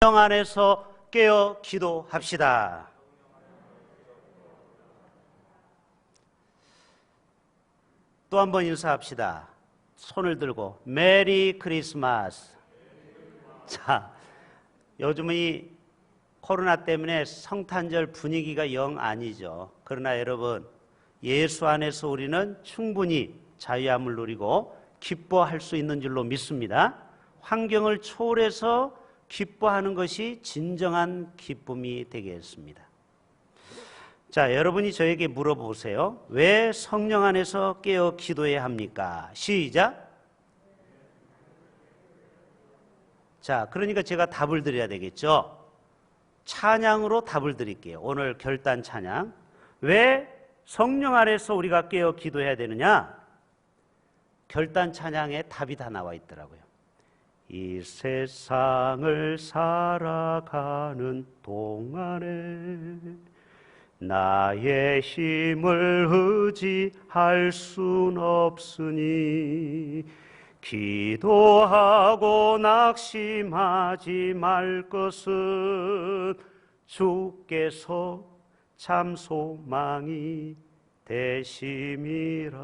성령 안에서 깨어 기도합시다. 또 한 번 인사합시다. 손을 들고 메리 크리스마스. 자, 요즘 이 코로나 때문에 성탄절 분위기가 영 아니죠. 그러나 여러분, 예수 안에서 우리는 충분히 자유함을 누리고 기뻐할 수 있는 줄로 믿습니다. 환경을 초월해서 기뻐하는 것이 진정한 기쁨이 되겠습니다. 자, 여러분이 저에게 물어보세요. 왜 성령 안에서 깨어 기도해야 합니까? 시작. 자, 그러니까 제가 답을 드려야 되겠죠. 찬양으로 답을 드릴게요. 오늘 결단 찬양. 왜 성령 안에서 우리가 깨어 기도해야 되느냐? 결단 찬양에 답이 다 나와 있더라고요. 이 세상을 살아가는 동안에 나의 힘을 의지할 순 없으니 기도하고 낙심하지 말 것은 주께서 참 소망이 되심이라.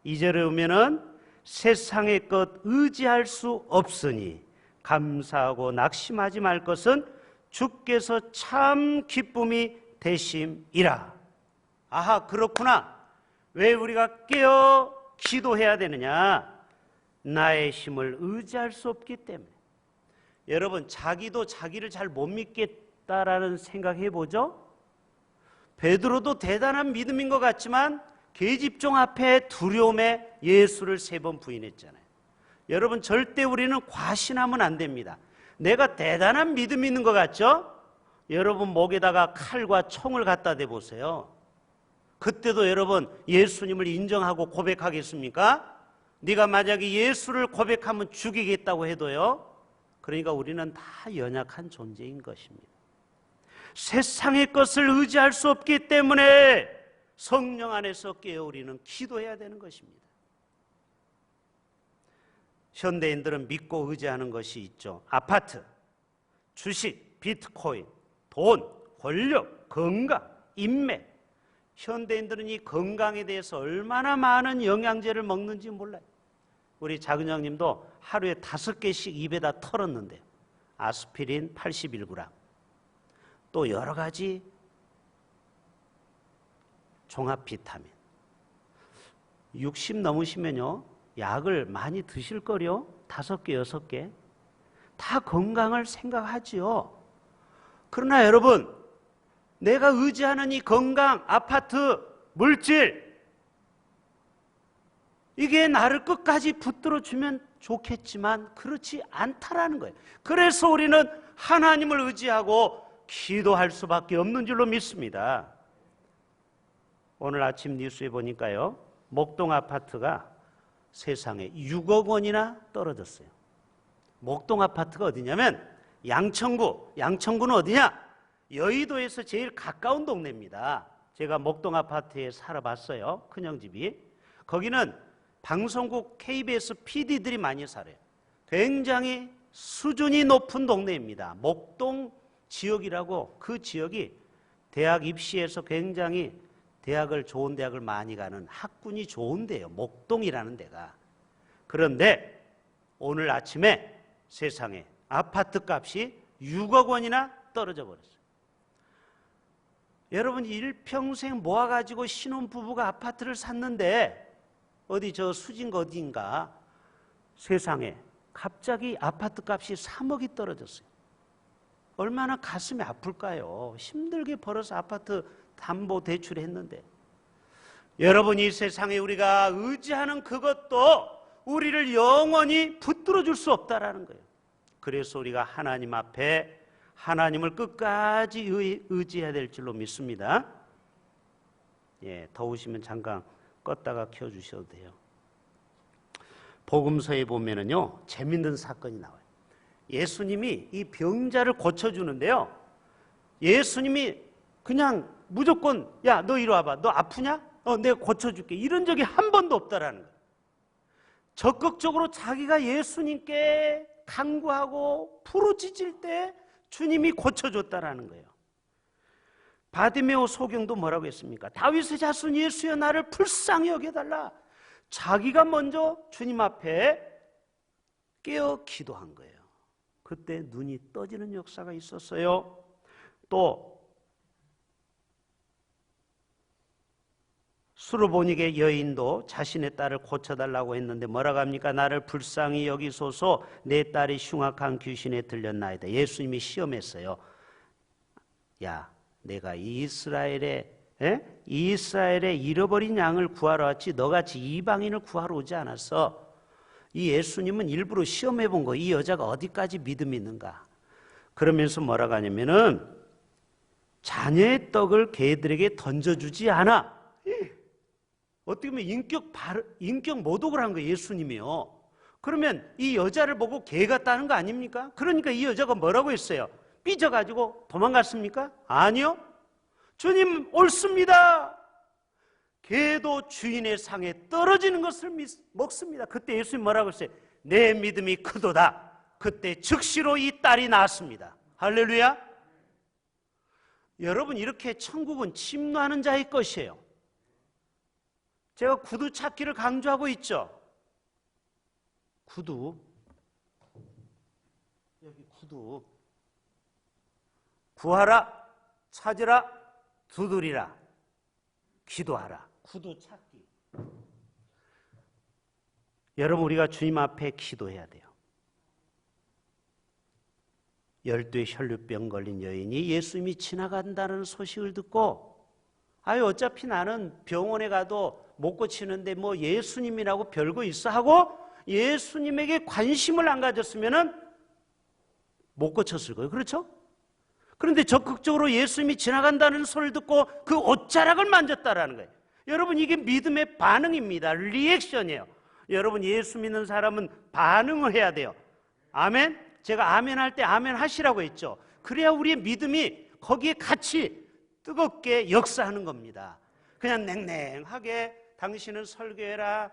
2절에 오면은 세상의 것 의지할 수 없으니 감사하고 낙심하지 말 것은 주께서 참 기쁨이 되심이라. 아하, 그렇구나. 왜 우리가 깨어 기도해야 되느냐? 나의 힘을 의지할 수 없기 때문에. 여러분, 자기도 자기를 잘 못 믿겠다라는 생각해 보죠. 베드로도 대단한 믿음인 것 같지만 계집종 앞에 두려움에 예수를 3번 부인했잖아요. 여러분, 절대 우리는 과신하면 안 됩니다. 내가 대단한 믿음이 있는 것 같죠? 여러분 목에다가 칼과 총을 갖다 대보세요. 그때도 여러분 예수님을 인정하고 고백하겠습니까? 네가 만약에 예수를 고백하면 죽이겠다고 해도요. 그러니까 우리는 다 연약한 존재인 것입니다. 세상의 것을 의지할 수 없기 때문에 성령 안에서 깨어 우리는 기도해야 되는 것입니다. 현대인들은 믿고 의지하는 것이 있죠. 아파트, 주식, 비트코인, 돈, 권력, 건강, 인맥. 현대인들은 이 건강에 대해서 얼마나 많은 영양제를 먹는지 몰라요. 우리 작은 형님도 하루에 5개씩 입에다 털었는데 아스피린 81g, 또 여러 가지 종합 비타민. 60 넘으시면요 약을 많이 드실 거요. 5개, 6개. 다 건강을 생각하지요. 그러나 여러분, 내가 의지하는 이 건강, 아파트, 물질, 이게 나를 끝까지 붙들어주면 좋겠지만 그렇지 않다라는 거예요. 그래서 우리는 하나님을 의지하고 기도할 수밖에 없는 줄로 믿습니다. 오늘 아침 뉴스에 보니까요, 목동 아파트가 세상에 6억 원이나 떨어졌어요. 목동 아파트가 어디냐면 양천구. 양천구는 어디냐? 여의도에서 제일 가까운 동네입니다. 제가 목동 아파트에 살아봤어요. 큰형집이. 거기는 방송국 KBS PD들이 많이 살아요. 굉장히 수준이 높은 동네입니다. 목동 지역이라고, 그 지역이 대학 입시에서 굉장히 좋은 대학을 많이 가는 학군이 좋은 데예요. 목동이라는 데가. 그런데 오늘 아침에 세상에 아파트 값이 6억 원이나 떨어져 버렸어요. 여러분, 일평생 모아가지고 신혼부부가 아파트를 샀는데 어디 저 수진가 어디인가 세상에 갑자기 아파트 값이 3억이 떨어졌어요. 얼마나 가슴이 아플까요? 힘들게 벌어서 아파트 담보 대출했는데. 여러분, 이 세상에 우리가 의지하는 그것도 우리를 영원히 붙들어 줄 수 없다라는 거예요. 그래서 우리가 하나님 앞에 하나님을 끝까지 의지해야 될 줄로 믿습니다. 예, 더우시면 잠깐 껐다가 켜주셔도 돼요. 복음서에 보면은요, 재밌는 사건이 나와요. 예수님이 이 병자를 고쳐주는데요, 예수님이 그냥 무조건 야, 너 이리 와봐. 너 아프냐? 내가 고쳐줄게. 이런 적이 한 번도 없다라는 거예요. 적극적으로 자기가 예수님께 간구하고 부르짖을 때 주님이 고쳐줬다라는 거예요. 바디메오 소경도 뭐라고 했습니까? 다윗의 자손 예수여 나를 불쌍히 여겨달라. 자기가 먼저 주님 앞에 깨어 기도한 거예요. 그때 눈이 떠지는 역사가 있었어요. 또 수르보닉의 여인도 자신의 딸을 고쳐달라고 했는데 뭐라고 합니까? 나를 불쌍히 여기소서, 내 딸이 흉악한 귀신에 들렸나이다. 예수님이 시험했어요. 야, 내가 이스라엘의 잃어버린 양을 구하러 왔지 너같이 이방인을 구하러 오지 않았어. 이 예수님은 일부러 시험해 본 거. 이 여자가 어디까지 믿음이 있는가. 그러면서 뭐라고 하냐면은 자녀의 떡을 개들에게 던져주지 않아. 어떻게 보면 인격 모독을 한 거예요, 예수님이요. 그러면 이 여자를 보고 개 같다는 거 아닙니까? 그러니까 이 여자가 뭐라고 했어요? 삐져가지고 도망갔습니까? 아니요. 주님 옳습니다. 개도 주인의 상에 떨어지는 것을 먹습니다. 그때 예수님 뭐라고 했어요? 내 믿음이 크도다. 그때 즉시로 이 딸이 나았습니다. 할렐루야. 여러분, 이렇게 천국은 침노하는 자의 것이에요. 제가 구두 찾기를 강조하고 있죠. 구두, 여기 구두. 구하라, 찾으라, 두드리라, 기도하라. 구두 찾기. 여러분, 우리가 주님 앞에 기도해야 돼요. 12의 혈류병 걸린 여인이 예수님이 지나간다는 소식을 듣고, 아유 어차피 나는 병원에 가도 못 고치는데 뭐 예수님이라고 별거 있어 하고 예수님에게 관심을 안 가졌으면은 못 고쳤을 거예요. 그렇죠? 그런데 적극적으로 예수님이 지나간다는 소리를 듣고 그 옷자락을 만졌다라는 거예요. 여러분, 이게 믿음의 반응입니다. 리액션이에요. 여러분, 예수 믿는 사람은 반응을 해야 돼요. 아멘? 제가 아멘 할 때 아멘 하시라고 했죠. 그래야 우리의 믿음이 거기에 같이 뜨겁게 역사하는 겁니다. 그냥 냉랭하게 당신은 설교해라,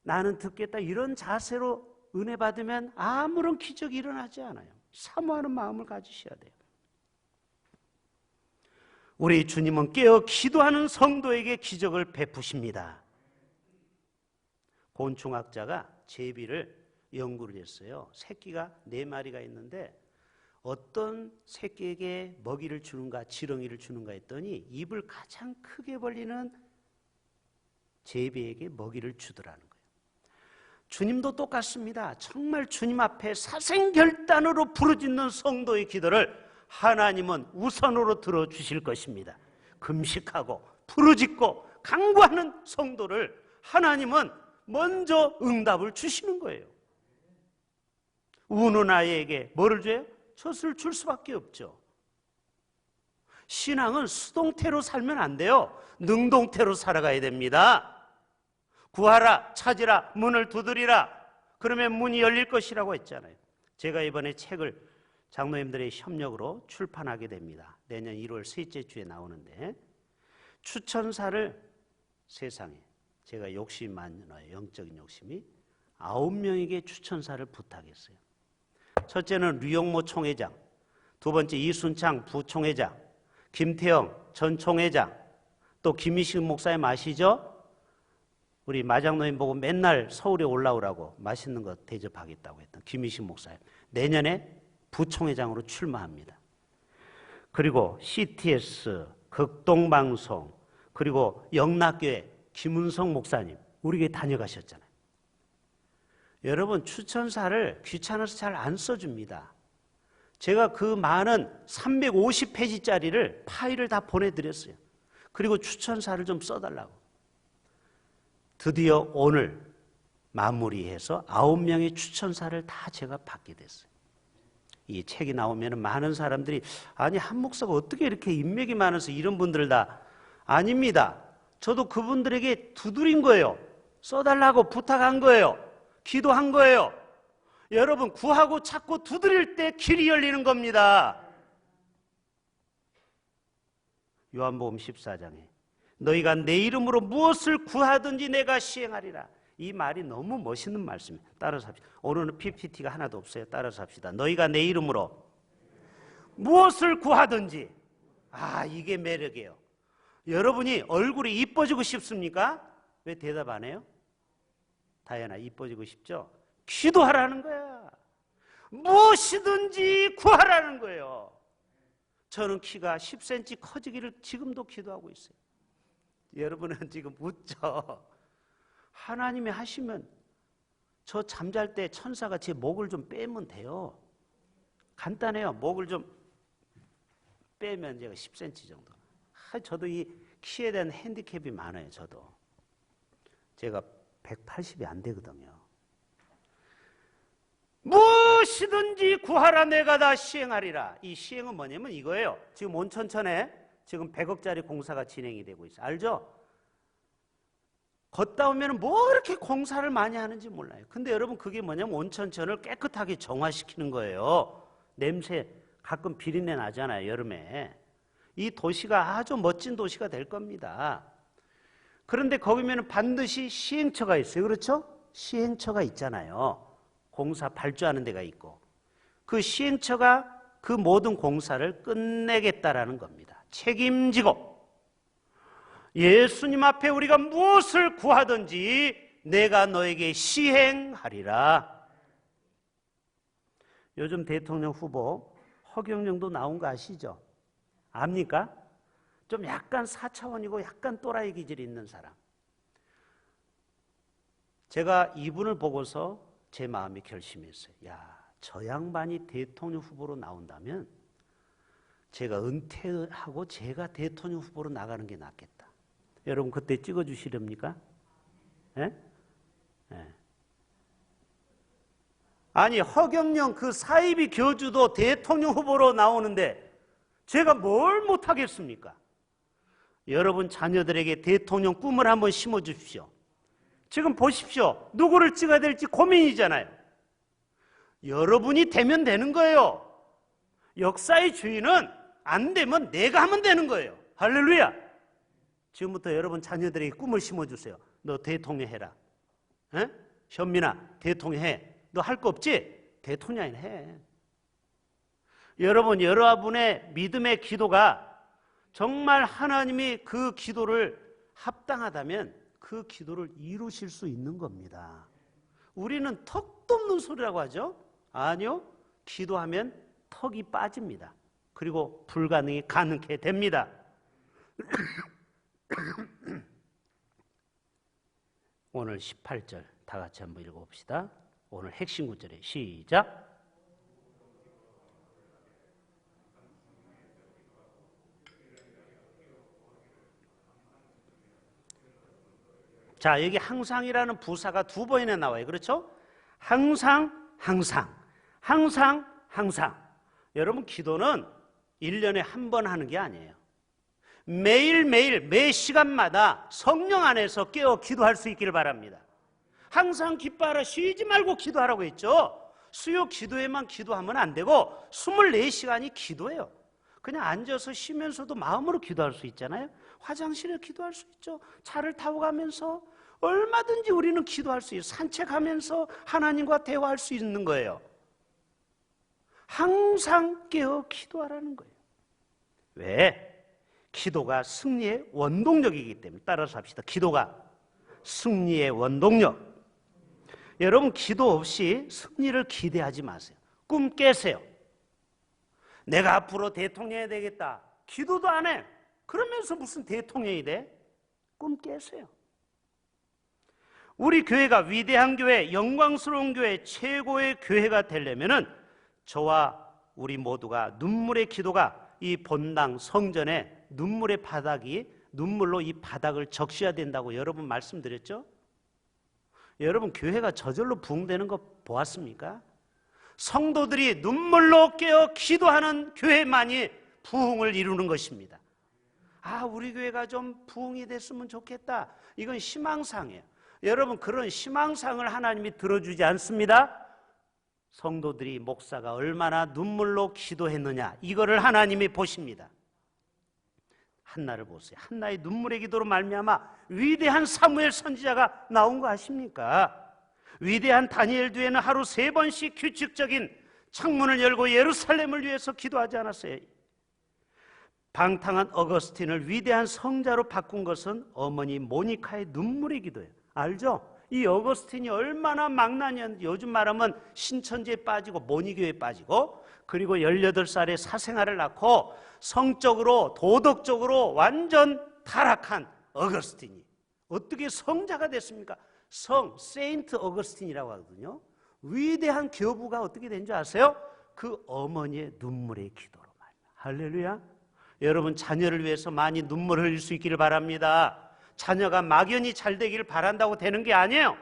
나는 듣겠다, 이런 자세로 은혜 받으면 아무런 기적이 일어나지 않아요. 사모하는 마음을 가지셔야 돼요. 우리 주님은 깨어 기도하는 성도에게 기적을 베푸십니다. 곤충학자가 제비를 연구를 했어요. 새끼가 4마리가 있는데 어떤 새끼에게 먹이를 주는가, 지렁이를 주는가 했더니 입을 가장 크게 벌리는 제비에게 먹이를 주더라는 거예요. 주님도 똑같습니다. 정말 주님 앞에 사생결단으로 부르짖는 성도의 기도를 하나님은 우선으로 들어주실 것입니다. 금식하고 부르짖고 간구하는 성도를 하나님은 먼저 응답을 주시는 거예요. 우는 아이에게 뭐를 줘요? 젖을 줄 수밖에 없죠. 신앙은 수동태로 살면 안 돼요. 능동태로 살아가야 됩니다. 구하라, 찾으라, 문을 두드리라. 그러면 문이 열릴 것이라고 했잖아요. 제가 이번에 책을 장로님들의 협력으로 출판하게 됩니다. 내년 1월 셋째 주에 나오는데, 추천사를 세상에, 제가 욕심이 많아요. 영적인 욕심이 9명에게 추천사를 부탁했어요. 첫째는 류영모 총회장, 두 번째 이순창 부총회장, 김태영 전 총회장, 또 김희식 목사님 아시죠? 우리 마장노인 보고 맨날 서울에 올라오라고 맛있는 거 대접하겠다고 했던 김희식 목사님, 내년에 부총회장으로 출마합니다. 그리고 CTS, 극동방송, 그리고 영락교회 김은성 목사님, 우리 교회 다녀가셨잖아요. 여러분, 추천사를 귀찮아서 잘 안 써줍니다. 제가 그 많은 350페이지짜리를 파일을 다 보내드렸어요. 그리고 추천사를 좀 써달라고. 드디어 오늘 마무리해서 9명의 추천사를 다 제가 받게 됐어요. 이 책이 나오면 많은 사람들이, 아니 한 목사가 어떻게 이렇게 인맥이 많아서 이런 분들을 다. 아닙니다. 저도 그분들에게 두드린 거예요. 써달라고 부탁한 거예요. 기도한 거예요. 여러분, 구하고 찾고 두드릴 때 길이 열리는 겁니다. 요한복음 14장에 너희가 내 이름으로 무엇을 구하든지 내가 시행하리라. 이 말이 너무 멋있는 말씀이에요. 따라서 합시다. 오늘은 PPT가 하나도 없어요. 따라서 합시다. 너희가 내 이름으로 무엇을 구하든지. 아, 이게 매력이에요. 여러분이 얼굴이 이뻐지고 싶습니까? 왜 대답 안 해요? 다현아, 이뻐지고 싶죠? 기도하라는 거야. 무엇이든지 구하라는 거예요. 저는 키가 10cm 커지기를 지금도 기도하고 있어요. 여러분은 지금 웃죠? 하나님이 하시면 저 잠잘 때 천사가 제 목을 좀 빼면 돼요. 간단해요. 목을 좀 빼면 제가 10cm 정도. 저도 이 키에 대한 핸디캡이 많아요. 저도. 제가 180이 안 되거든요. 무엇이든지 구하라 내가 다 시행하리라. 이 시행은 뭐냐면 이거예요. 지금 온천천에 지금 100억짜리 공사가 진행이 되고 있어요. 알죠? 걷다 오면 뭐 이렇게 공사를 많이 하는지 몰라요. 근데 여러분 그게 뭐냐면 온천천을 깨끗하게 정화시키는 거예요. 냄새 가끔 비린내 나잖아요. 여름에. 이 도시가 아주 멋진 도시가 될 겁니다. 그런데 거기면 반드시 시행처가 있어요. 그렇죠? 시행처가 있잖아요. 공사 발주하는 데가 있고 그 시행처가 그 모든 공사를 끝내겠다라는 겁니다. 책임지고 예수님 앞에 우리가 무엇을 구하든지 내가 너에게 시행하리라. 요즘 대통령 후보 허경영도 나온 거 아시죠? 압니까? 좀 약간 4차원이고 약간 또라이 기질이 있는 사람. 제가 이분을 보고서 제 마음이 결심했어요. 야, 저 양반이 대통령 후보로 나온다면 제가 은퇴하고 제가 대통령 후보로 나가는 게 낫겠다. 여러분 그때 찍어주시렵니까? 예? 예. 아니 허경영 그 사이비 교주도 대통령 후보로 나오는데 제가 뭘 못하겠습니까? 여러분 자녀들에게 대통령 꿈을 한번 심어주십시오. 지금 보십시오. 누구를 찍어야 될지 고민이잖아요. 여러분이 되면 되는 거예요. 역사의 주인은 안 되면 내가 하면 되는 거예요. 할렐루야. 지금부터 여러분 자녀들에게 꿈을 심어주세요. 너 대통령 해라. 에? 현민아 대통령 해. 너 할 거 없지? 대통령이 해. 여러분의 믿음의 기도가 정말 하나님이 그 기도를 합당하다면 그 기도를 이루실 수 있는 겁니다. 우리는 턱도 없는 소리라고 하죠? 아니요. 기도하면 턱이 빠집니다. 그리고 불가능이 가능하게 됩니다. 오늘 18절 다 같이 한번 읽어봅시다. 오늘 핵심 구절에 시작. 자, 여기 항상이라는 부사가 두 번이나 나와요. 그렇죠? 항상, 항상, 항상, 항상. 여러분 기도는 1년에 한 번 하는 게 아니에요. 매일매일 매 시간마다 성령 안에서 깨어 기도할 수 있기를 바랍니다. 항상 기뻐하라 쉬지 말고 기도하라고 했죠. 수요 기도에만 기도하면 안 되고 24시간이 기도예요. 그냥 앉아서 쉬면서도 마음으로 기도할 수 있잖아요. 화장실에 기도할 수 있죠. 차를 타고 가면서 얼마든지 우리는 기도할 수 있어요. 산책하면서 하나님과 대화할 수 있는 거예요. 항상 깨어 기도하라는 거예요. 왜? 기도가 승리의 원동력이기 때문에. 따라서 합시다. 기도가 승리의 원동력. 여러분 기도 없이 승리를 기대하지 마세요. 꿈 깨세요. 내가 앞으로 대통령이 되겠다. 기도도 안 해. 그러면서 무슨 대통령이 돼? 꿈 깨세요. 우리 교회가 위대한 교회, 영광스러운 교회, 최고의 교회가 되려면은 저와 우리 모두가 눈물의 기도가 이 본당 성전에 눈물의 바닥이 눈물로 이 바닥을 적셔야 된다고 여러분 말씀드렸죠? 여러분 교회가 저절로 부흥되는 거 보았습니까? 성도들이 눈물로 깨어 기도하는 교회만이 부흥을 이루는 것입니다. 아, 우리 교회가 좀 부흥이 됐으면 좋겠다. 이건 희망상이에요. 여러분 그런 희망상을 하나님이 들어주지 않습니다. 성도들이 목사가 얼마나 눈물로 기도했느냐 이거를 하나님이 보십니다. 한나를 보세요. 한나의 눈물의 기도로 말미암아 위대한 사무엘 선지자가 나온 거 아십니까? 위대한 다니엘 뒤에는 하루 3번씩 규칙적인 창문을 열고 예루살렘을 위해서 기도하지 않았어요. 방탕한 어거스틴을 위대한 성자로 바꾼 것은 어머니 모니카의 눈물의 기도예요. 알죠? 이 어거스틴이 얼마나 망나니였는지, 요즘 말하면 신천지에 빠지고 모니교에 빠지고, 그리고 18살에 사생아를 낳고 성적으로 도덕적으로 완전 타락한 어거스틴이 어떻게 성자가 됐습니까? 세인트 어거스틴이라고 하거든요. 위대한 교부가 어떻게 된 줄 아세요? 그 어머니의 눈물의 기도로 말이야. 할렐루야. 여러분, 자녀를 위해서 많이 눈물을 흘릴 수 있기를 바랍니다. 자녀가 막연히 잘 되기를 바란다고 되는 게 아니에요.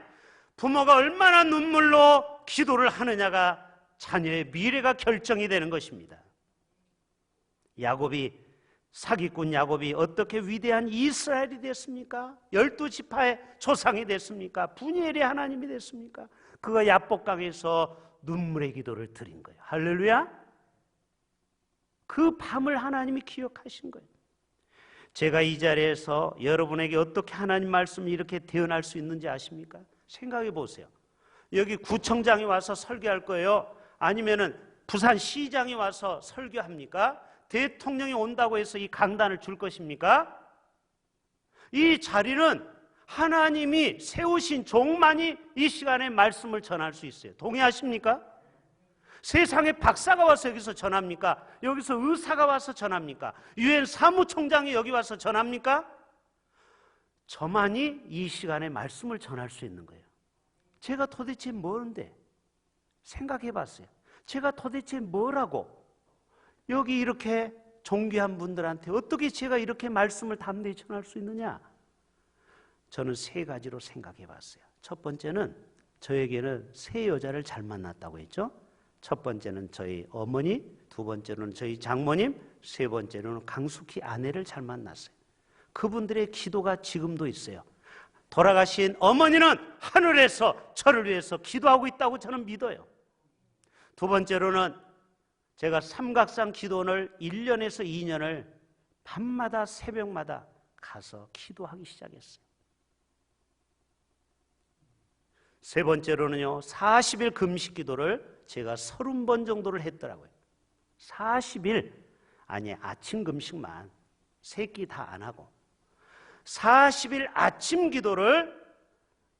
부모가 얼마나 눈물로 기도를 하느냐가 자녀의 미래가 결정이 되는 것입니다. 사기꾼 야곱이 어떻게 위대한 이스라엘이 됐습니까? 12지파의 조상이 됐습니까? 분이엘의 하나님이 됐습니까? 그가 야복강에서 눈물의 기도를 드린 거예요. 할렐루야. 그 밤을 하나님이 기억하신 거예요. 제가 이 자리에서 여러분에게 어떻게 하나님 말씀이 이렇게 태어날 수 있는지 아십니까? 생각해 보세요. 여기 구청장이 와서 설교할 거예요? 아니면은 부산시장이 와서 설교합니까? 대통령이 온다고 해서 이 강단을 줄 것입니까? 이 자리는 하나님이 세우신 종만이 이 시간에 말씀을 전할 수 있어요. 동의하십니까? 세상에 박사가 와서 여기서 전합니까? 여기서 의사가 와서 전합니까? 유엔 사무총장이 여기 와서 전합니까? 저만이 이 시간에 말씀을 전할 수 있는 거예요. 제가 도대체 뭔데? 생각해 봤어요. 제가 도대체 뭐라고 여기 이렇게 존귀한 분들한테 어떻게 제가 이렇게 말씀을 담대히 전할 수 있느냐? 저는 3가지로 생각해 봤어요. 첫 번째는 저에게는 3 여자를 잘 만났다고 했죠. 첫 번째는 저희 어머니, 두 번째로는 저희 장모님, 세 번째로는 강숙희 아내를 잘 만났어요. 그분들의 기도가 지금도 있어요. 돌아가신 어머니는 하늘에서 저를 위해서 기도하고 있다고 저는 믿어요. 두 번째로는 제가 삼각산 기도원을 1년에서 2년을 밤마다 새벽마다 가서 기도하기 시작했어요. 세 번째로는요, 40일 금식 기도를 제가 30번 정도를 했더라고요. 40일, 아니 아침 금식만, 세끼 다 안 하고 40일 아침 기도를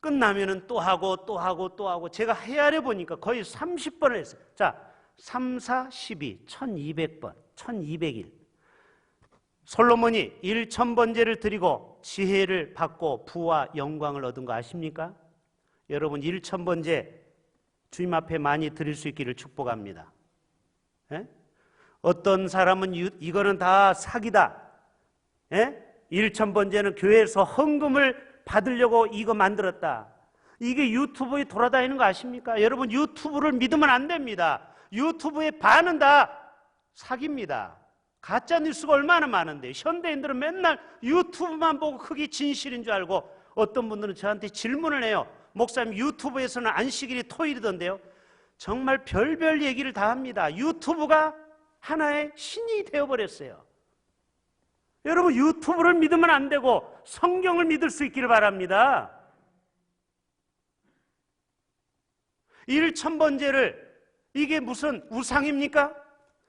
끝나면은 또 하고 또 하고 또 하고, 제가 헤아려 보니까 거의 30번을 했어요. 자, 3, 4, 12, 1200번, 1200일. 솔로몬이 1000번제를 드리고 지혜를 받고 부와 영광을 얻은 거 아십니까? 여러분, 1000번제 주님 앞에 많이 드릴 수 있기를 축복합니다. 예? 어떤 사람은 이거는 다 사기다. 예? 1000번제는 교회에서 헌금을 받으려고 이거 만들었다. 이게 유튜브에 돌아다니는 거 아십니까? 여러분, 유튜브를 믿으면 안 됩니다. 유튜브의 반은 다 사기입니다. 가짜 뉴스가 얼마나 많은데, 현대인들은 맨날 유튜브만 보고 그게 진실인 줄 알고, 어떤 분들은 저한테 질문을 해요. 목사님, 유튜브에서는 안식일이 토요일이던데요. 정말 별별 얘기를 다 합니다. 유튜브가 하나의 신이 되어버렸어요. 여러분, 유튜브를 믿으면 안 되고 성경을 믿을 수 있기를 바랍니다. 1000번제를, 이게 무슨 우상입니까?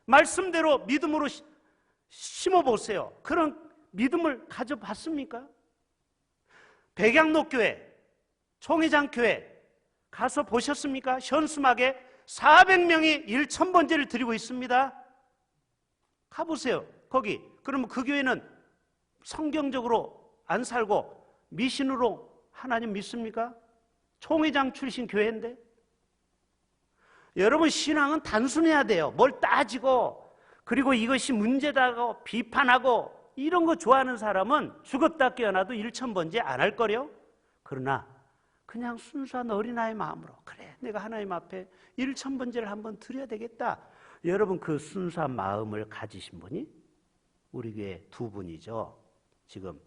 말씀대로 믿음으로 심어보세요. 그런 믿음을 가져봤습니까? 백양로교회, 총회장교회 가서 보셨습니까? 현수막에 400명이 1000번제를 드리고 있습니다. 가보세요. 거기. 그러면 그 교회는 성경적으로 안 살고 미신으로 하나님 믿습니까? 총회장 출신 교회인데. 여러분, 신앙은 단순해야 돼요. 뭘 따지고, 그리고 이것이 문제다고 비판하고 이런 거 좋아하는 사람은 죽었다 깨어나도 1000번제 안 할 거요. 그러나 그냥 순수한 어린아이 마음으로, 그래, 내가 하나님 앞에 1000번제를 한번 드려야 되겠다. 여러분, 그 순수한 마음을 가지신 분이 우리 교회 2분이죠. 지금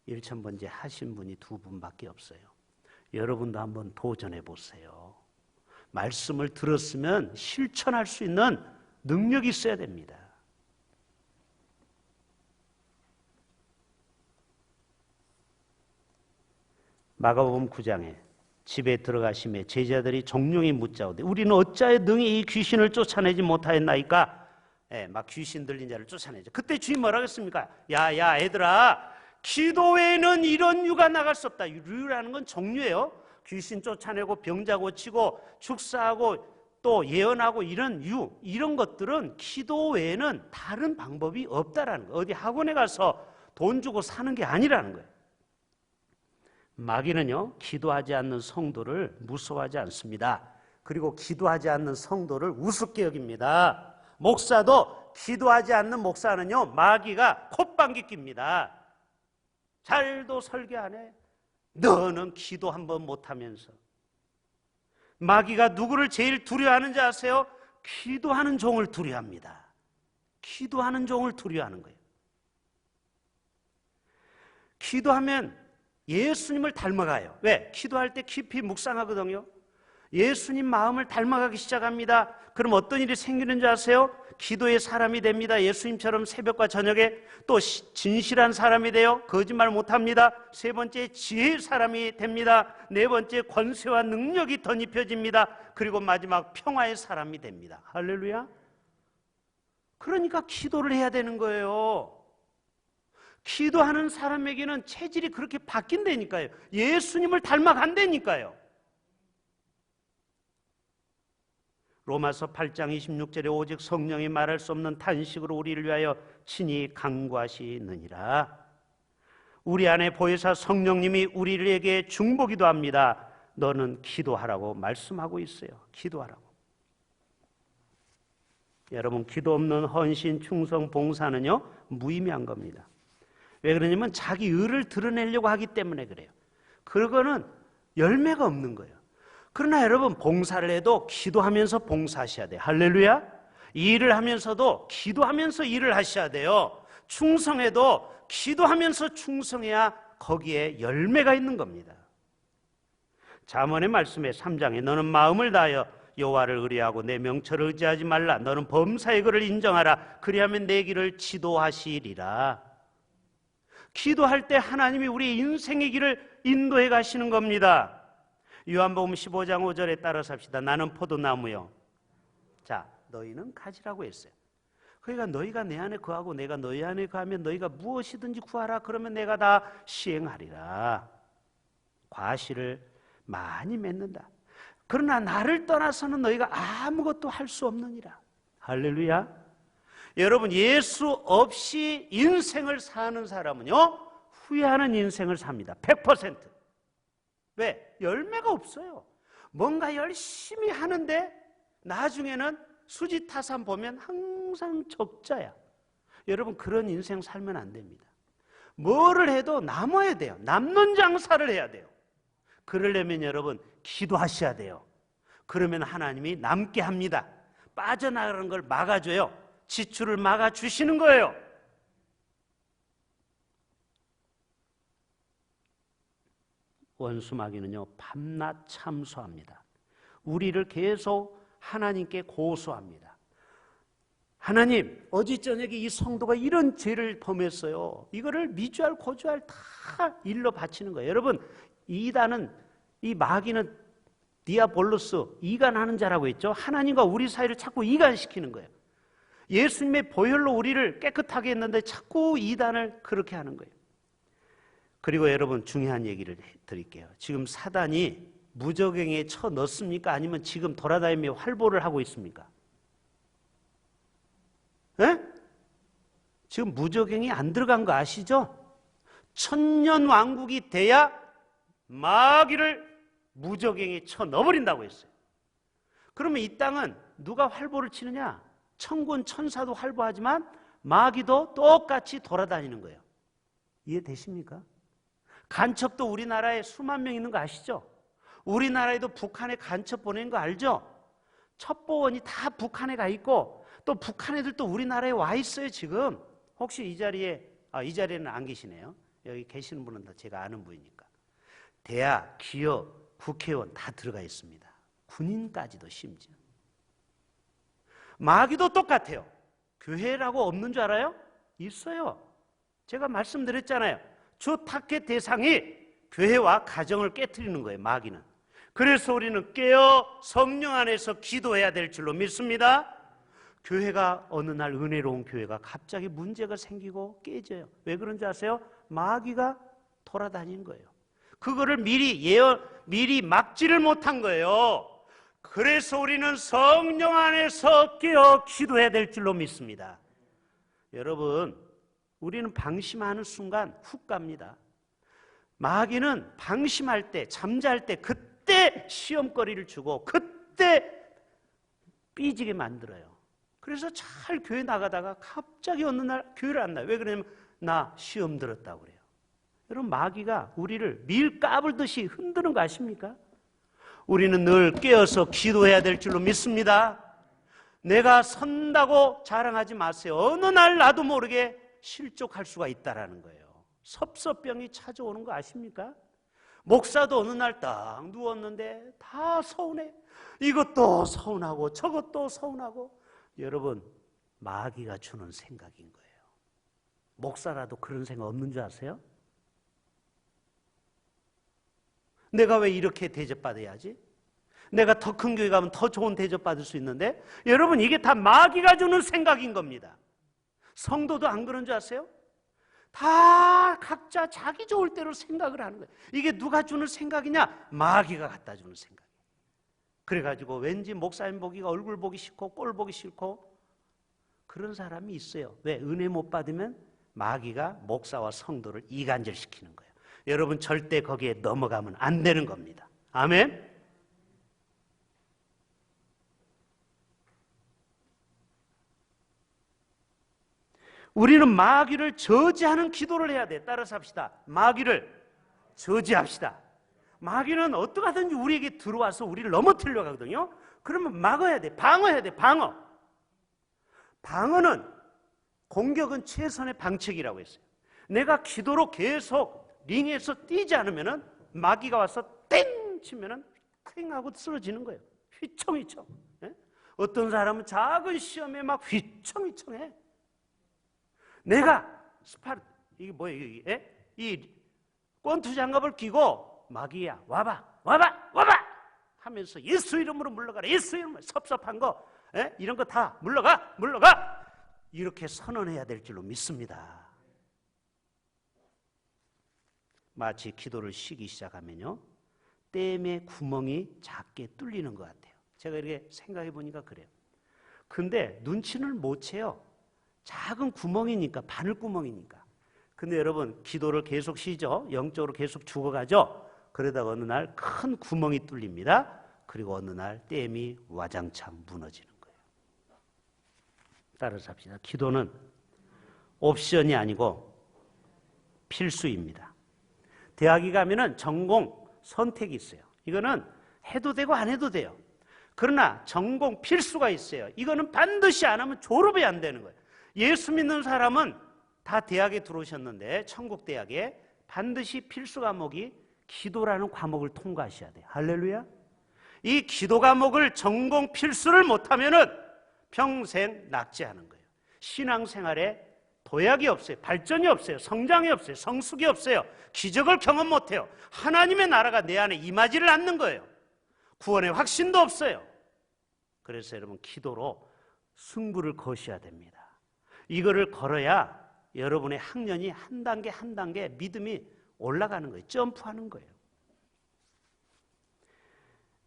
1000번제 하신 분이 2분밖에 없어요. 여러분도 한번 도전해 보세요. 말씀을 들었으면 실천할 수 있는 능력이 있어야 됩니다. 마가복음 9장에 집에 들어가심에 제자들이 종용이 묻자오되 우리는 어찌하여 능히 이 귀신을 쫓아내지 못하였나이까? 막 귀신 들린 자를 쫓아내죠. 그때 주님 뭐라고 했습니까? 야 애들아, 기도 외에는 이런 유가 나갈 수 없다. 유라는 건 종류예요. 귀신 쫓아내고 병자 고치고 축사하고 또 예언하고 이런 것들은 기도 외에는 다른 방법이 없다라는 거예요. 어디 학원에 가서 돈 주고 사는 게 아니라는 거예요. 마귀는요, 기도하지 않는 성도를 무서워하지 않습니다. 그리고 기도하지 않는 성도를 우습게 여깁니다. 목사도 기도하지 않는 목사는요, 마귀가 콧방귀 낍니다. 잘도 설교 안 해. 너는 기도 한번 못하면서. 마귀가 누구를 제일 두려워하는지 아세요? 기도하는 종을 두려워합니다. 기도하는 종을 두려워하는 거예요. 기도하면 예수님을 닮아가요. 왜? 기도할 때 깊이 묵상하거든요. 예수님 마음을 닮아가기 시작합니다. 그럼 어떤 일이 생기는 줄 아세요? 기도의 사람이 됩니다. 예수님처럼 새벽과 저녁에 또 진실한 사람이 돼요. 거짓말 못합니다. 세 번째, 지혜의 사람이 됩니다. 네 번째, 권세와 능력이 덧입혀집니다. 그리고 마지막, 평화의 사람이 됩니다. 할렐루야. 그러니까 기도를 해야 되는 거예요. 기도하는 사람에게는 체질이 그렇게 바뀐다니까요. 예수님을 닮아간다니까요. 로마서 8장 26절에 오직 성령이 말할 수 없는 탄식으로 우리를 위하여 친히 간구하시느니라. 우리 안에 보혜사 성령님이 우리에게 중보기도 합니다. 너는 기도하라고 말씀하고 있어요. 기도하라고. 여러분, 기도 없는 헌신, 충성, 봉사는요, 무의미한 겁니다. 왜 그러냐면 자기 의를 드러내려고 하기 때문에 그래요. 그거는 열매가 없는 거예요. 그러나 여러분, 봉사를 해도 기도하면서 봉사하셔야 돼요. 할렐루야. 일을 하면서도 기도하면서 일을 하셔야 돼요. 충성해도 기도하면서 충성해야 거기에 열매가 있는 겁니다. 잠언의 말씀에 3장에 너는 마음을 다하여 여호와를 의뢰하고 내 명철을 의지하지 말라. 너는 범사의 글을 인정하라. 그리하면 내 길을 지도하시리라. 기도할 때 하나님이 우리 인생의 길을 인도해 가시는 겁니다. 요한복음 15장 5절에 따라서 합시다. 나는 포도나무요. 자, 너희는 가지라고 했어요. 그러니까 너희가 내 안에 거하고 내가 너희 안에 거하면 너희가 무엇이든지 구하라. 그러면 내가 다 시행하리라. 과실을 많이 맺는다. 그러나 나를 떠나서는 너희가 아무것도 할 수 없느니라. 할렐루야. 여러분, 예수 없이 인생을 사는 사람은요, 후회하는 인생을 삽니다. 100%. 왜? 열매가 없어요. 뭔가 열심히 하는데 나중에는 수지타산 보면 항상 적자야. 여러분, 그런 인생 살면 안 됩니다. 뭐를 해도 남아야 돼요. 남는 장사를 해야 돼요. 그러려면 여러분, 기도하셔야 돼요. 그러면 하나님이 남게 합니다. 빠져나가는 걸 막아줘요. 지출을 막아주시는 거예요. 원수 마귀는요, 밤낮 참소합니다. 우리를 계속 하나님께 고소합니다. 하나님, 어제 저녁에 이 성도가 이런 죄를 범했어요. 이거를 미주알 고주알 다 일러 바치는 거예요. 여러분, 이단은, 이 마귀는 디아볼로스, 이간하는 자라고 했죠. 하나님과 우리 사이를 자꾸 이간시키는 거예요. 예수님의 보혈로 우리를 깨끗하게 했는데 자꾸 이단을 그렇게 하는 거예요. 그리고 여러분, 중요한 얘기를 드릴게요. 지금 사단이 무적행에 쳐 넣습니까? 아니면 지금 돌아다니며 활보를 하고 있습니까? 에? 지금 무적행이 안 들어간 거 아시죠? 천년 왕국이 돼야 마귀를 무적행에 쳐 넣어버린다고 했어요. 그러면 이 땅은 누가 활보를 치느냐? 천군 천사도 활보하지만 마귀도 똑같이 돌아다니는 거예요. 이해되십니까? 간첩도 우리나라에 수만 명 있는 거 아시죠? 우리나라에도 북한에 간첩 보내는 거 알죠? 첩보원이 다 북한에 가 있고 또 북한 애들도 우리나라에 와 있어요. 지금 혹시 이 자리에는 안 계시네요. 여기 계시는 분은 다 제가 아는 분이니까. 대학, 기업, 국회의원 다 들어가 있습니다. 군인까지도 심지어. 마귀도 똑같아요. 교회라고 없는 줄 알아요? 있어요. 제가 말씀드렸잖아요. 주 타겟 대상이 교회와 가정을 깨트리는 거예요. 마귀는. 그래서 우리는 깨어 성령 안에서 기도해야 될 줄로 믿습니다. 교회가 어느 날 은혜로운 교회가 갑자기 문제가 생기고 깨져요. 왜 그런지 아세요? 마귀가 돌아다니는 거예요. 그거를 미리 막지를 못한 거예요. 그래서 우리는 성령 안에서 깨어 기도해야 될 줄로 믿습니다. 여러분, 우리는 방심하는 순간 훅 갑니다. 마귀는 방심할 때, 잠잘 때, 그때 시험거리를 주고 그때 삐지게 만들어요. 그래서 잘 교회 나가다가 갑자기 어느 날 교회를 안 나요. 왜 그러냐면 나 시험 들었다고 그래요. 여러분, 마귀가 우리를 밀 까불듯이 흔드는 거 아십니까? 우리는 늘 깨어서 기도해야 될 줄로 믿습니다. 내가 선다고 자랑하지 마세요. 어느 날 나도 모르게 실족할 수가 있다라는 거예요. 섭섭병이 찾아오는 거 아십니까? 목사도 어느 날 딱 누웠는데 다 서운해. 이것도 서운하고 저것도 서운하고. 여러분, 마귀가 주는 생각인 거예요. 목사라도 그런 생각 없는 줄 아세요? 내가 왜 이렇게 대접받아야지? 내가 더 큰 교회 가면 더 좋은 대접받을 수 있는데. 여러분, 이게 다 마귀가 주는 생각인 겁니다. 성도도 안 그런 줄 아세요? 다 각자 자기 좋을 대로 생각을 하는 거예요. 이게 누가 주는 생각이냐? 마귀가 갖다 주는 생각이에요. 그래가지고 왠지 목사님 보기가 얼굴 보기 싫고 꼴 보기 싫고 그런 사람이 있어요. 왜? 은혜 못 받으면 마귀가 목사와 성도를 이간질시키는 거예요. 여러분, 절대 거기에 넘어가면 안 되는 겁니다. 아멘. 우리는 마귀를 저지하는 기도를 해야 돼. 따라서 합시다. 마귀를 저지합시다. 마귀는 어떻게 하든지 우리에게 들어와서 우리를 넘어뜨리려고 하거든요. 그러면 막아야 돼. 방어해야 돼. 방어는, 공격은 최선의 방책이라고 했어요. 내가 기도로 계속 링에서 뛰지 않으면 마귀가 와서 땡 치면 땡 하고 쓰러지는 거예요. 휘청휘청. 어떤 사람은 작은 시험에 막 휘청휘청해. 내가 이게 뭐예요? 이 권투 장갑을 끼고 마귀야 와봐 하면서 예수 이름으로 물러가라. 예수 이름으로. 섭섭한 거 이런 거 다 물러가 이렇게 선언해야 될 줄로 믿습니다. 마치 기도를 쉬기 시작하면요, 댐의 구멍이 작게 뚫리는 것 같아요. 제가 이렇게 생각해 보니까 그래요. 근데 눈치를 못 채요. 작은 구멍이니까, 바늘구멍이니까. 근데 여러분, 기도를 계속 쉬죠. 영적으로 계속 죽어가죠. 그러다가 어느 날 큰 구멍이 뚫립니다. 그리고 어느 날 댐이 와장창 무너지는 거예요. 따라서 합시다. 기도는 옵션이 아니고 필수입니다. 대학에 가면은 전공 선택이 있어요. 이거는 해도 되고 안 해도 돼요. 그러나 전공 필수가 있어요. 이거는 반드시 안 하면 졸업이 안 되는 거예요. 예수 믿는 사람은 다 대학에 들어오셨는데 천국 대학에 반드시 필수 과목이 기도라는 과목을 통과하셔야 돼요. 할렐루야. 이 기도 과목을 전공 필수를 못하면은 평생 낙제하는 거예요. 신앙생활에 도약이 없어요. 발전이 없어요. 성장이 없어요. 성숙이 없어요. 기적을 경험 못해요. 하나님의 나라가 내 안에 임하지를 않는 거예요. 구원의 확신도 없어요. 그래서 여러분, 기도로 승부를 거셔야 됩니다. 이거를 걸어야 여러분의 학년이 한 단계 한 단계 믿음이 올라가는 거예요. 점프하는 거예요.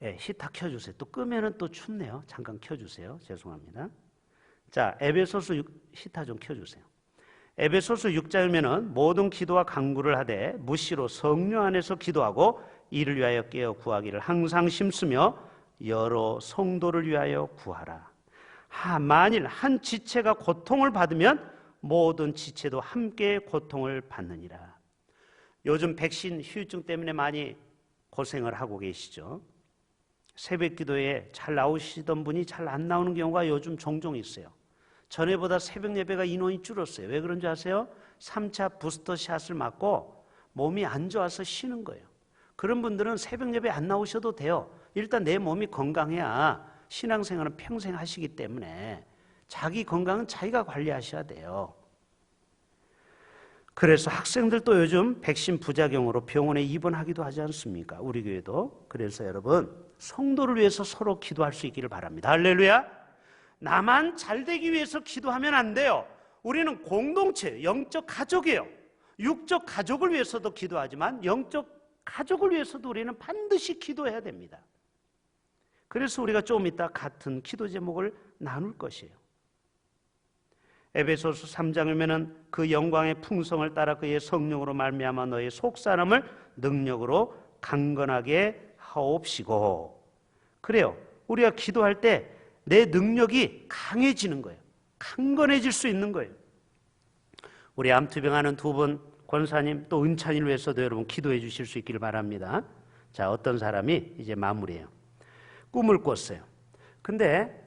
히터 켜주세요. 또 끄면은 또 춥네요. 잠깐 켜주세요. 죄송합니다. 자, 에베소서 6, 히터 좀 켜주세요. 에베소서 6장이면은 모든 기도와 간구를 하되 무시로 성령 안에서 기도하고 이를 위하여 깨어 구하기를 항상 힘쓰며 여러 성도를 위하여 구하라. 만일 한 지체가 고통을 받으면 모든 지체도 함께 고통을 받느니라. 요즘 백신 후유증 때문에 많이 고생을 하고 계시죠. 새벽 기도에 잘 나오시던 분이 잘 안 나오는 경우가 요즘 종종 있어요. 전에보다 새벽 예배가 인원이 줄었어요. 왜 그런지 아세요? 3차 부스터 샷을 맞고 몸이 안 좋아서 쉬는 거예요. 그런 분들은 새벽 예배 안 나오셔도 돼요. 일단 내 몸이 건강해야 신앙생활은 평생 하시기 때문에 자기 건강은 자기가 관리하셔야 돼요. 그래서 학생들도 요즘 백신 부작용으로 병원에 입원하기도 하지 않습니까? 우리 교회도. 그래서 여러분, 성도를 위해서 서로 기도할 수 있기를 바랍니다. 할렐루야. 나만 잘 되기 위해서 기도하면 안 돼요. 우리는 공동체, 영적 가족이에요. 육적 가족을 위해서도 기도하지만 영적 가족을 위해서도 우리는 반드시 기도해야 됩니다. 그래서 우리가 좀 이따 같은 기도 제목을 나눌 것이에요. 에베소서 3장을 보면은 그 영광의 풍성을 따라 그의 성령으로 말미암아 너의 속사람을 능력으로 강건하게 하옵시고. 그래요. 우리가 기도할 때 내 능력이 강해지는 거예요. 강건해질 수 있는 거예요. 우리 암투병하는 두 분 권사님 또 은찬이를 위해서도 여러분 기도해 주실 수 있기를 바랍니다. 자, 어떤 사람이 이제 마무리해요. 꿈을 꿨어요. 근데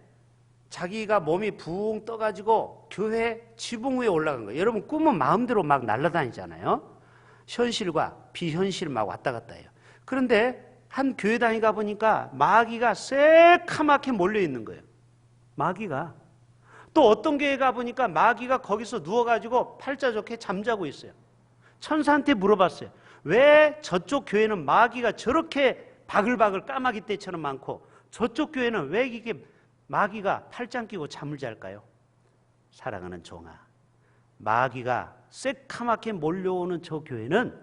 자기가 몸이 붕 떠가지고 교회 지붕 위에 올라간 거예요. 여러분 꿈은 마음대로 막 날아다니잖아요. 현실과 비현실 막 왔다 갔다 해요. 그런데 한 교회당에 가보니까 마귀가 새카맣게 몰려 있는 거예요. 마귀가. 또 어떤 교회 가보니까 마귀가 거기서 누워가지고 팔자 좋게 잠자고 있어요. 천사한테 물어봤어요. 왜 저쪽 교회는 마귀가 저렇게 바글바글 까마귀 떼처럼 많고 저쪽 교회는 왜 이게 마귀가 팔짱 끼고 잠을 잘까요? 사랑하는 종아, 마귀가 새카맣게 몰려오는 저 교회는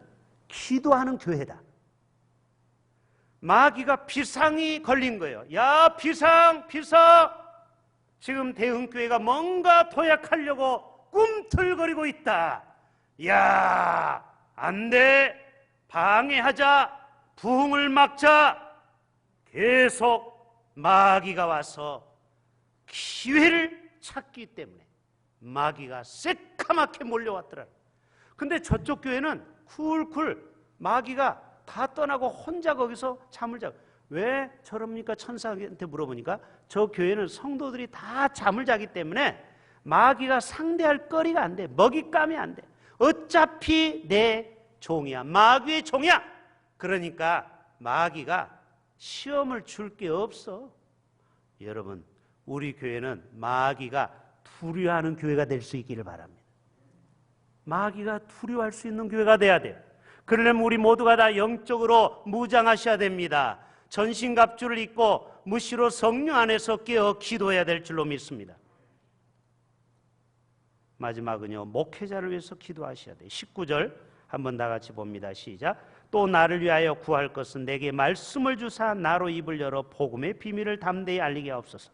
기도하는 교회다. 마귀가 비상이 걸린 거예요. 야, 비상! 지금 대흥교회가 뭔가 도약하려고 꿈틀거리고 있다. 야, 안 돼. 방해하자. 부흥을 막자. 계속 마귀가 와서 기회를 찾기 때문에 마귀가 새카맣게 몰려왔더라. 근데 저쪽 교회는 쿨쿨 마귀가 다 떠나고 혼자 거기서 잠을 자고. 왜 저럽니까? 천사한테 물어보니까 저 교회는 성도들이 다 잠을 자기 때문에 마귀가 상대할 거리가 안 돼. 먹잇감이 안 돼. 어차피 내 종이야. 마귀의 종이야. 그러니까 마귀가 시험을 줄 게 없어. 여러분, 우리 교회는 마귀가 두려워하는 교회가 될 수 있기를 바랍니다. 마귀가 두려워할 수 있는 교회가 돼야 돼요. 그러려면 우리 모두가 다 영적으로 무장하셔야 됩니다. 전신갑주를 입고 무시로 성령 안에서 깨어 기도해야 될 줄로 믿습니다. 마지막은요, 목회자를 위해서 기도하셔야 돼요. 19절 한번 다 같이 봅니다. 시작. 또 나를 위하여 구할 것은 내게 말씀을 주사 나로 입을 열어 복음의 비밀을 담대히 알리게 하옵소서.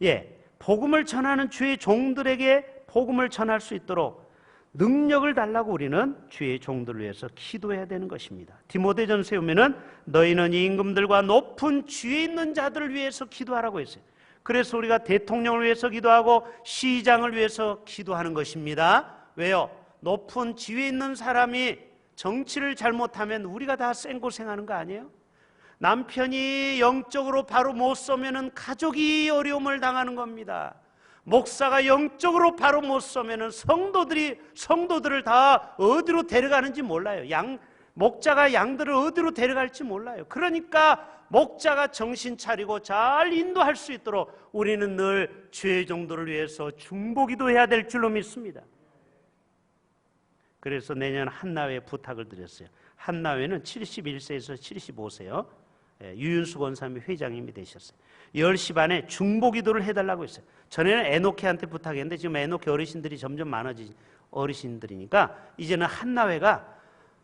예, 복음을 전하는 주의 종들에게 복음을 전할 수 있도록 능력을 달라고 우리는 주의 종들을 위해서 기도해야 되는 것입니다. 디모데전서에 보면은 너희는 이 임금들과 높은 지혜 있는 자들을 위해서 기도하라고 했어요. 그래서 우리가 대통령을 위해서 기도하고 시장을 위해서 기도하는 것입니다. 왜요? 높은 지혜 있는 사람이 정치를 잘못하면 우리가 다 생고생하는 거 아니에요? 남편이 영적으로 바로 못 서면은 가족이 어려움을 당하는 겁니다. 목사가 영적으로 바로 못 서면은 성도들을 다 어디로 데려가는지 몰라요. 목자가 양들을 어디로 데려갈지 몰라요. 그러니까 목자가 정신 차리고 잘 인도할 수 있도록 우리는 늘 주의 종들을 위해서 중보기도 해야 될 줄로 믿습니다. 그래서 내년 한나회 부탁을 드렸어요. 한나회는 71세에서 75세요. 유윤수 권사님이 회장님이 되셨어요. 10시 반에 중보기도를 해달라고 했어요. 전에는 에노케한테 부탁했는데 지금 에노케 어르신들이 점점 많아진 어르신들이니까 이제는 한나회가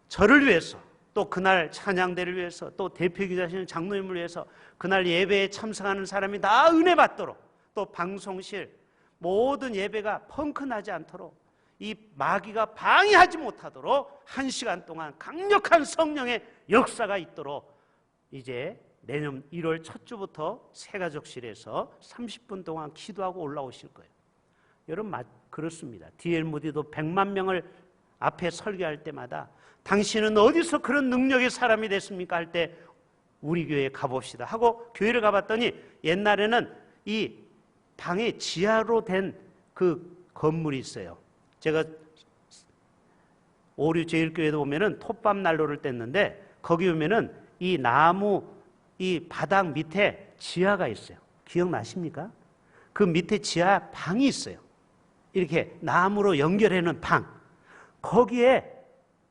저를 위해서 또 그날 찬양대를 위해서 또 대표기자신 장로님을 위해서 그날 예배에 참석하는 사람이 다 은혜 받도록 또 방송실 모든 예배가 펑크 나지 않도록 이 마귀가 방해하지 못하도록 1시간 동안 강력한 성령의 역사가 있도록 이제 내년 1월 첫 주부터 새가족실에서 30분 동안 기도하고 올라오실 거예요. 여러분 그렇습니다. D.L. 무디도 100만 명을 앞에 설교할 때마다 당신은 어디서 그런 능력의 사람이 됐습니까? 할 때 우리 교회에 가봅시다 하고 교회를 가봤더니 옛날에는 이 방에 지하로 된 그 건물이 있어요. 제가 오류 제일교회도 보면은 톱밥 난로를 뗐는데 거기 보면은 이 나무 이 바닥 밑에 지하가 있어요. 기억나십니까? 그 밑에 지하 방이 있어요. 이렇게 나무로 연결해 놓은 방. 거기에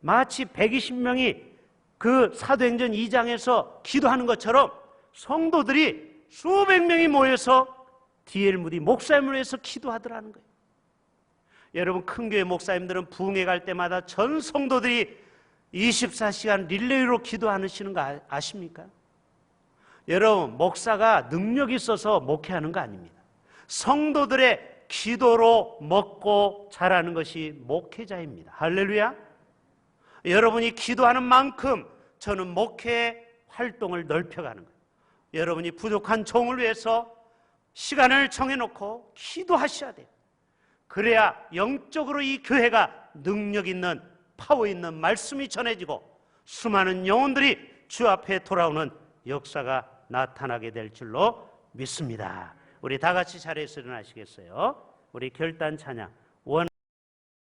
마치 120명이 그 사도행전 2장에서 기도하는 것처럼 성도들이 수백 명이 모여서 D.L. 무디 목사님을 위해서 기도하더라는 거예요. 여러분, 큰 교회 목사님들은 부흥회 갈 때마다 전 성도들이 24시간 릴레이로 기도하시는 거 아십니까? 여러분, 목사가 능력이 있어서 목회하는 거 아닙니다. 성도들의 기도로 먹고 자라는 것이 목회자입니다. 할렐루야. 여러분이 기도하는 만큼 저는 목회 활동을 넓혀가는 거예요. 여러분이 부족한 종을 위해서 시간을 정해놓고 기도하셔야 돼요. 그래야 영적으로 이 교회가 능력 있는, 파워 있는 말씀이 전해지고 수많은 영혼들이 주 앞에 돌아오는 역사가 나타나게 될 줄로 믿습니다. 우리 다 같이 자리에서 일어나시겠어요? 우리 결단 찬양